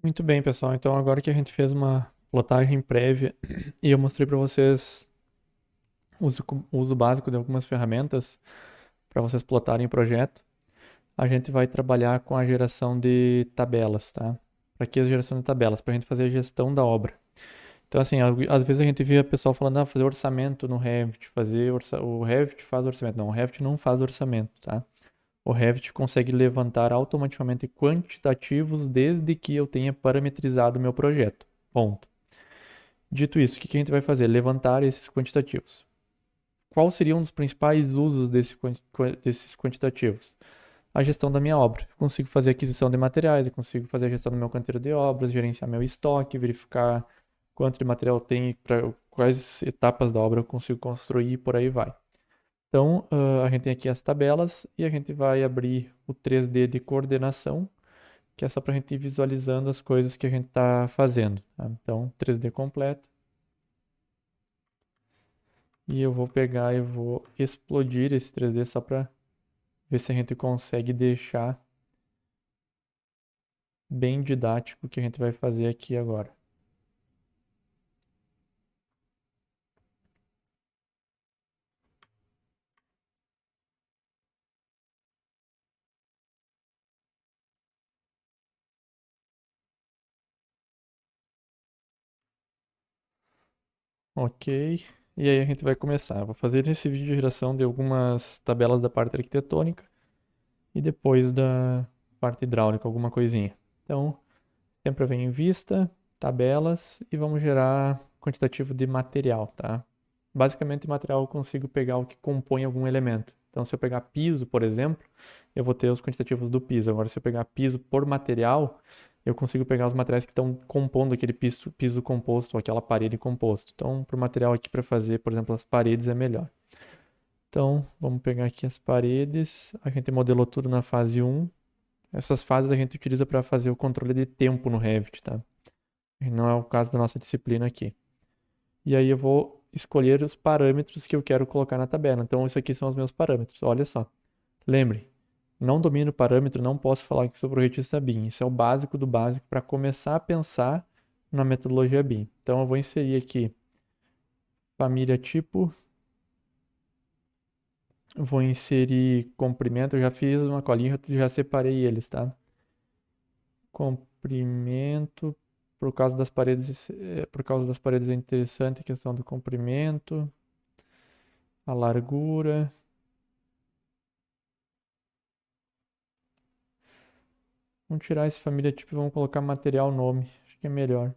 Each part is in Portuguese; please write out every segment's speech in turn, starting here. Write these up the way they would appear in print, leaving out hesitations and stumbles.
Muito bem, pessoal. Então, agora que a gente fez uma plotagem prévia e eu mostrei para vocês o uso básico de algumas ferramentas para vocês plotarem o projeto, a gente vai trabalhar com a geração de tabelas, tá? Para que a geração de tabelas? Para a gente fazer a gestão da obra. Então, assim, às vezes a gente via pessoal falando, fazer orçamento no Revit, o Revit faz orçamento. Não, o Revit não faz orçamento, tá? O Revit consegue levantar automaticamente quantitativos desde que eu tenha parametrizado o meu projeto. Ponto. Dito isso, o que a gente vai fazer? Levantar esses quantitativos. Qual seria um dos principais usos desses quantitativos? A gestão da minha obra. Eu consigo fazer aquisição de materiais, eu consigo fazer a gestão do meu canteiro de obras, gerenciar meu estoque, verificar quanto de material tem, para quais etapas da obra eu consigo construir e por aí vai. Então, a gente tem aqui as tabelas e a gente vai abrir o 3D de coordenação, que é só para a gente ir visualizando as coisas que a gente está fazendo, tá? Então, 3D completo. E eu vou pegar e vou explodir esse 3D só para ver se a gente consegue deixar bem didático o que a gente vai fazer aqui agora. Ok. E aí a gente vai começar. Eu vou fazer esse vídeo de geração de algumas tabelas da parte arquitetônica e depois da parte hidráulica, alguma coisinha. Então, sempre vem em vista, tabelas e vamos gerar quantitativo de material, tá? Basicamente, material eu consigo pegar o que compõe algum elemento. Então, se eu pegar piso, por exemplo, eu vou ter os quantitativos do piso. Agora, se eu pegar piso por material, eu consigo pegar os materiais que estão compondo aquele piso composto, ou aquela parede composto. Então, para o material aqui para fazer, por exemplo, as paredes é melhor. Então, vamos pegar aqui as paredes. A gente modelou tudo na fase 1. Essas fases a gente utiliza para fazer o controle de tempo no Revit, tá? Não é o caso da nossa disciplina aqui. E aí eu vou escolher os parâmetros que eu quero colocar na tabela. Então, isso aqui são os meus parâmetros. Olha só. Lembre, não domino o parâmetro, não posso falar aqui sobre o retista BIM. Isso é o básico do básico para começar a pensar na metodologia BIM. Então, eu vou inserir aqui família tipo, vou inserir comprimento. Eu já fiz uma colinha, já separei eles, tá? Comprimento, por causa das paredes é interessante a questão do comprimento, a largura. Vamos tirar esse família tipo e vamos colocar material nome. Acho que é melhor.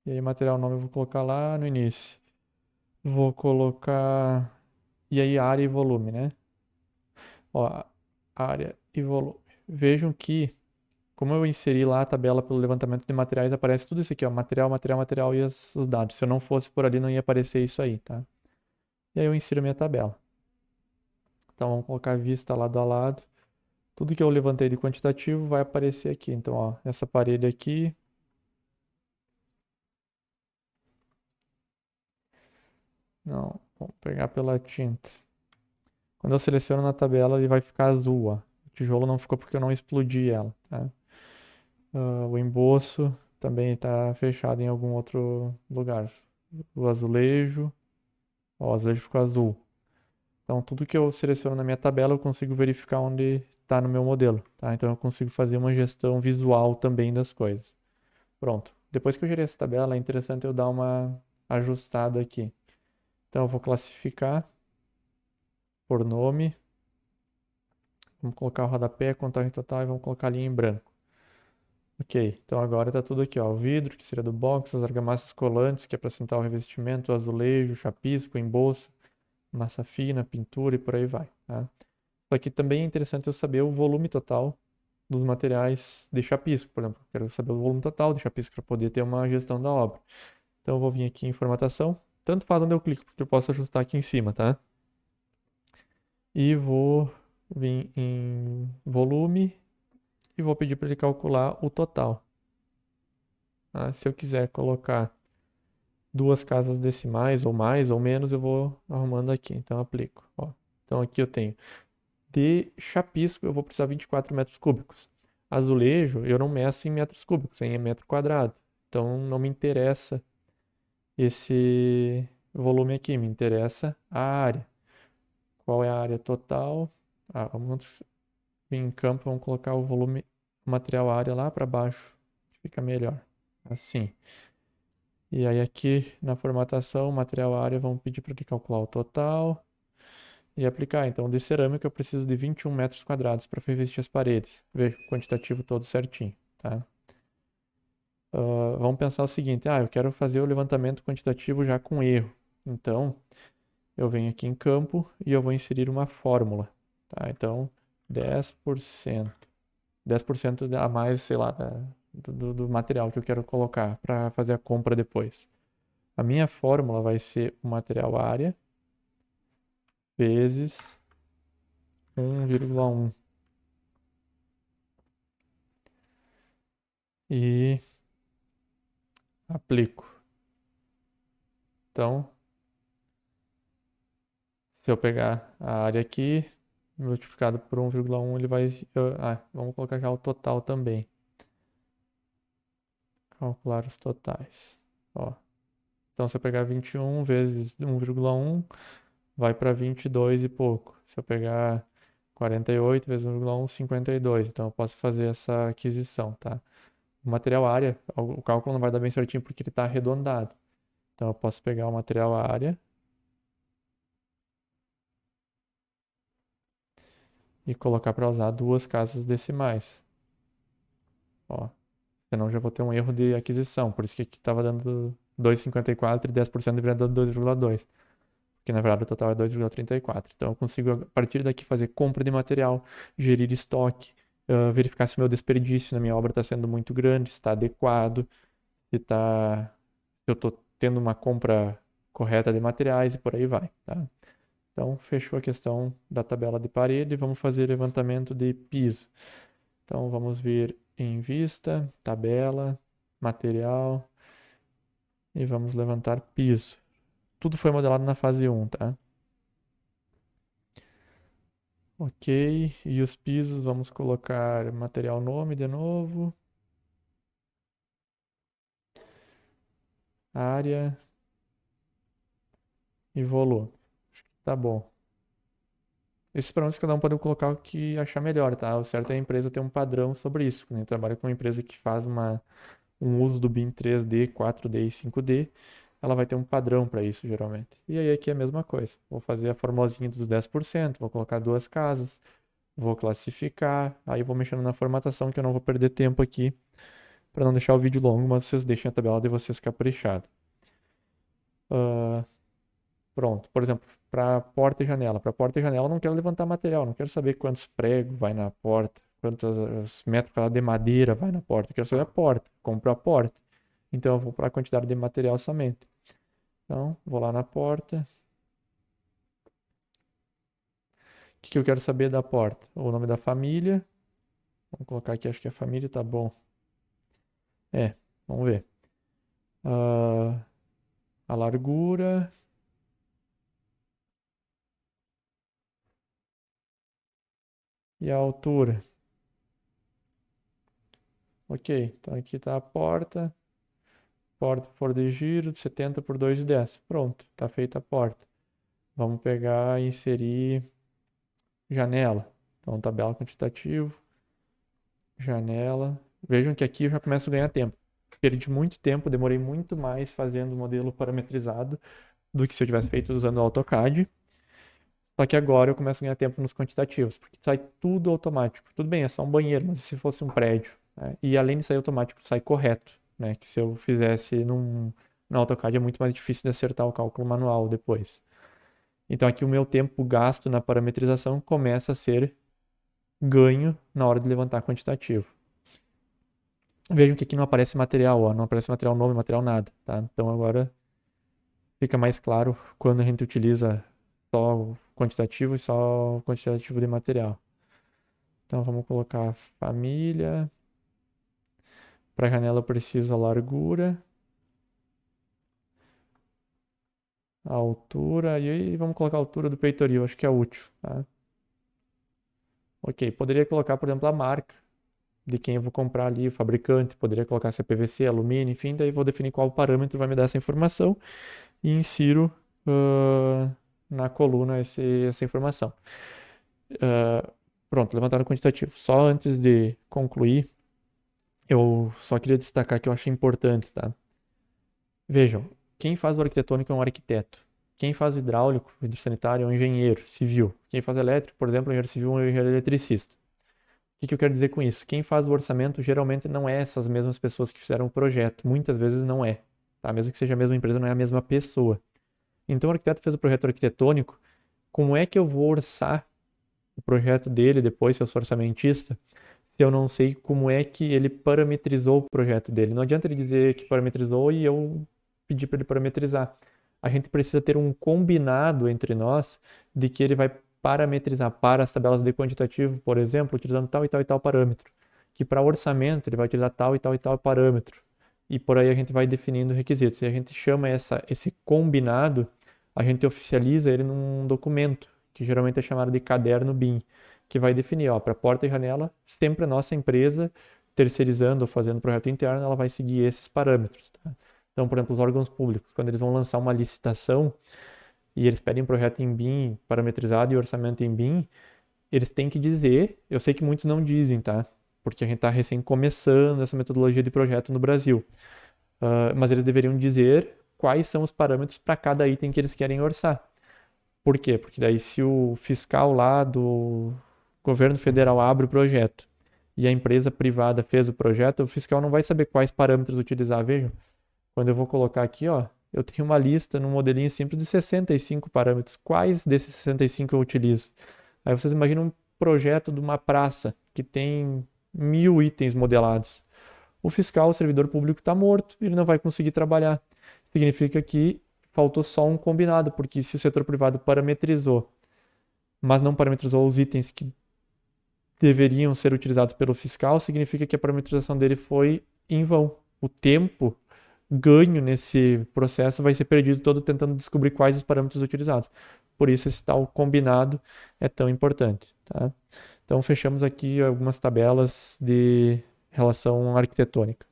E aí, material nome eu vou colocar lá no início. Vou colocar. E aí, área e volume, né? Ó, área e volume. Vejam que, como eu inseri lá a tabela pelo levantamento de materiais, aparece tudo isso aqui, ó. Material, material, material e os dados. Se eu não fosse por ali, não ia aparecer isso aí, tá? E aí eu insiro a minha tabela. Então, vamos colocar vista lado a lado. Tudo que eu levantei de quantitativo vai aparecer aqui. Então, ó, essa parede aqui. Não, vamos pegar pela tinta. Quando eu seleciono na tabela, ele vai ficar azul, ó. O tijolo não ficou porque eu não explodi ela, tá? O emboço também está fechado em algum outro lugar. O azulejo, ó, o azulejo ficou azul. Então, tudo que eu seleciono na minha tabela, eu consigo verificar onde está no meu modelo, tá? Então, eu consigo fazer uma gestão visual também das coisas. Pronto. Depois que eu gerei essa tabela, é interessante eu dar uma ajustada aqui. Então, eu vou classificar por nome. Vamos colocar o rodapé, contagem total e vamos colocar a linha em branco. Ok, então agora está tudo aqui, ó. O vidro, que seria do box, as argamassas colantes, que é para sentar o revestimento, o azulejo, o chapisco, o emboço, massa fina, pintura e por aí vai, tá? Só que também é interessante eu saber o volume total dos materiais de chapisco, por exemplo. Eu quero saber o volume total de chapisco para poder ter uma gestão da obra. Então eu vou vir aqui em formatação, tanto faz onde eu clico, porque eu posso ajustar aqui em cima, tá? E vou vir em volume e vou pedir para ele calcular o total, tá? Se eu quiser colocar duas casas decimais ou mais ou menos, eu vou arrumando aqui. Então, eu aplico. Ó. Então, aqui eu tenho De chapisco eu vou precisar 24 metros cúbicos. Azulejo eu não meço em metros cúbicos, é em metro quadrado. Então não me interessa esse volume aqui, me interessa a área. Qual é a área total? Vamos vir em campo, vamos colocar o volume, material área lá para baixo, que fica melhor. Assim. E aí aqui na formatação, material área, vamos pedir para ele calcular o total e aplicar. Então, de cerâmica eu preciso de 21 metros quadrados para revestir as paredes. Veja o quantitativo todo certinho, tá? Vamos pensar o seguinte, eu quero fazer o levantamento quantitativo já com erro. Então, eu venho aqui em campo e eu vou inserir uma fórmula, tá? Então, 10%. 10% a mais, sei lá, do material que eu quero colocar para fazer a compra depois. A minha fórmula vai ser o material área vezes 1,1. E aplico. Então, se eu pegar a área aqui, multiplicado por 1,1, ele vai... vamos colocar já o total também. Calcular os totais. Ó. Então, se eu pegar 21 vezes 1,1, vai para 22 e pouco. Se eu pegar 48 vezes 1,1, 52. Então, eu posso fazer essa aquisição, tá? O material área, o cálculo não vai dar bem certinho porque ele está arredondado. Então, eu posso pegar o material área e colocar para usar duas casas decimais. Ó, senão já vou ter um erro de aquisição. Por isso que aqui estava dando 2,54 e 10% deveria dar 2,2. Porque na verdade o total é 2,34. Então eu consigo a partir daqui fazer compra de material, gerir estoque, verificar se meu desperdício na minha obra está sendo muito grande, se está adequado, se eu estou tendo uma compra correta de materiais e por aí vai, tá? Então, fechou a questão da tabela de parede. Vamos fazer levantamento de piso. Então, vamos vir em vista, tabela, material e vamos levantar piso. Tudo foi modelado na fase 1, tá? Ok, e os pisos, vamos colocar material nome de novo. Área e volume. Acho que tá bom. Esses padrões cada um pode colocar o que achar melhor, tá? O certo é a empresa ter um padrão sobre isso. Quando a gente trabalha com uma empresa que faz um uso do BIM 3D, 4D e 5D, ela vai ter um padrão para isso, geralmente. E aí aqui é a mesma coisa. Vou fazer a formosinha dos 10%, vou colocar duas casas, vou classificar, aí vou mexendo na formatação que eu não vou perder tempo aqui para não deixar o vídeo longo, mas vocês deixem a tabela de vocês caprichado. Pronto, por exemplo, para porta e janela. Para porta e janela eu não quero levantar material, não quero saber quantos pregos vai na porta, quantos metros quadrados de madeira vai na porta. Eu quero saber a porta, compro a porta. Então eu vou para a quantidade de material somente. Então, vou lá na porta. O que que eu quero saber da porta? O nome da família. Vamos colocar aqui, acho que a família tá bom. Vamos ver. Ah, a largura. E a altura. Ok, então aqui está a porta. Porta por de giro de 70 por 2,10. Pronto, está feita a porta. Vamos pegar e inserir janela. Então, tabela quantitativo, janela. Vejam que aqui eu já começo a ganhar tempo. Perdi muito tempo, demorei muito mais fazendo o modelo parametrizado do que se eu tivesse feito usando o AutoCAD. Só que agora eu começo a ganhar tempo nos quantitativos, porque sai tudo automático. Tudo bem, é só um banheiro, mas se fosse um prédio, né? E além de sair automático, sai correto, né? Que se eu fizesse no AutoCAD é muito mais difícil de acertar o cálculo manual depois. Então aqui o meu tempo gasto na parametrização começa a ser ganho na hora de levantar quantitativo. Vejam que aqui não aparece material, ó, não aparece material nome, material nada, tá? Então agora fica mais claro quando a gente utiliza só o quantitativo e só o quantitativo de material. Então vamos colocar família. Para janela eu preciso a largura, a altura e aí vamos colocar a altura do peitoril, acho que é útil, tá? Ok, poderia colocar, por exemplo, a marca de quem eu vou comprar ali, o fabricante, poderia colocar se é PVC, alumínio, enfim, daí vou definir qual parâmetro vai me dar essa informação e insiro na coluna essa informação. Pronto, levantamento quantitativo. Só antes de concluir, eu só queria destacar que eu achei importante, tá? Vejam, quem faz o arquitetônico é um arquiteto. Quem faz o hidráulico, hidrossanitário, é um engenheiro civil. Quem faz elétrico, por exemplo, é um engenheiro civil, é um engenheiro eletricista. O que que eu quero dizer com isso? Quem faz o orçamento geralmente não é essas mesmas pessoas que fizeram o projeto. Muitas vezes não é. Tá? Mesmo que seja a mesma empresa, não é a mesma pessoa. Então, o arquiteto fez o projeto arquitetônico. Como é que eu vou orçar o projeto dele depois, se eu sou orçamentista, se eu não sei como é que ele parametrizou o projeto dele? Não adianta ele dizer que parametrizou e eu pedir para ele parametrizar. A gente precisa ter um combinado entre nós de que ele vai parametrizar para as tabelas de quantitativo, por exemplo, utilizando tal e tal e tal parâmetro. Que para orçamento ele vai utilizar tal e tal e tal parâmetro. E por aí a gente vai definindo requisitos. E a gente chama esse combinado, a gente oficializa ele num documento, que geralmente é chamado de caderno BIM, que vai definir, ó, para porta e janela, sempre a nossa empresa, terceirizando ou fazendo projeto interno, ela vai seguir esses parâmetros. Tá? Então, por exemplo, os órgãos públicos, quando eles vão lançar uma licitação e eles pedem projeto em BIM parametrizado e orçamento em BIM, eles têm que dizer, eu sei que muitos não dizem, tá? Porque a gente está recém começando essa metodologia de projeto no Brasil. Mas eles deveriam dizer quais são os parâmetros para cada item que eles querem orçar. Por quê? Porque daí se o fiscal lá do governo federal abre o projeto e a empresa privada fez o projeto, o fiscal não vai saber quais parâmetros utilizar. Vejam, quando eu vou colocar aqui, ó, eu tenho uma lista num modelinho simples de 65 parâmetros. Quais desses 65 eu utilizo? Aí vocês imaginam um projeto de uma praça que tem 1000 itens modelados. O fiscal, o servidor público está morto, ele não vai conseguir trabalhar. Significa que faltou só um combinado, porque se o setor privado parametrizou, mas não parametrizou os itens que deveriam ser utilizados pelo fiscal, significa que a parametrização dele foi em vão. O tempo ganho nesse processo vai ser perdido todo tentando descobrir quais os parâmetros utilizados. Por isso esse tal combinado é tão importante, tá? Então fechamos aqui algumas tabelas de relação arquitetônica.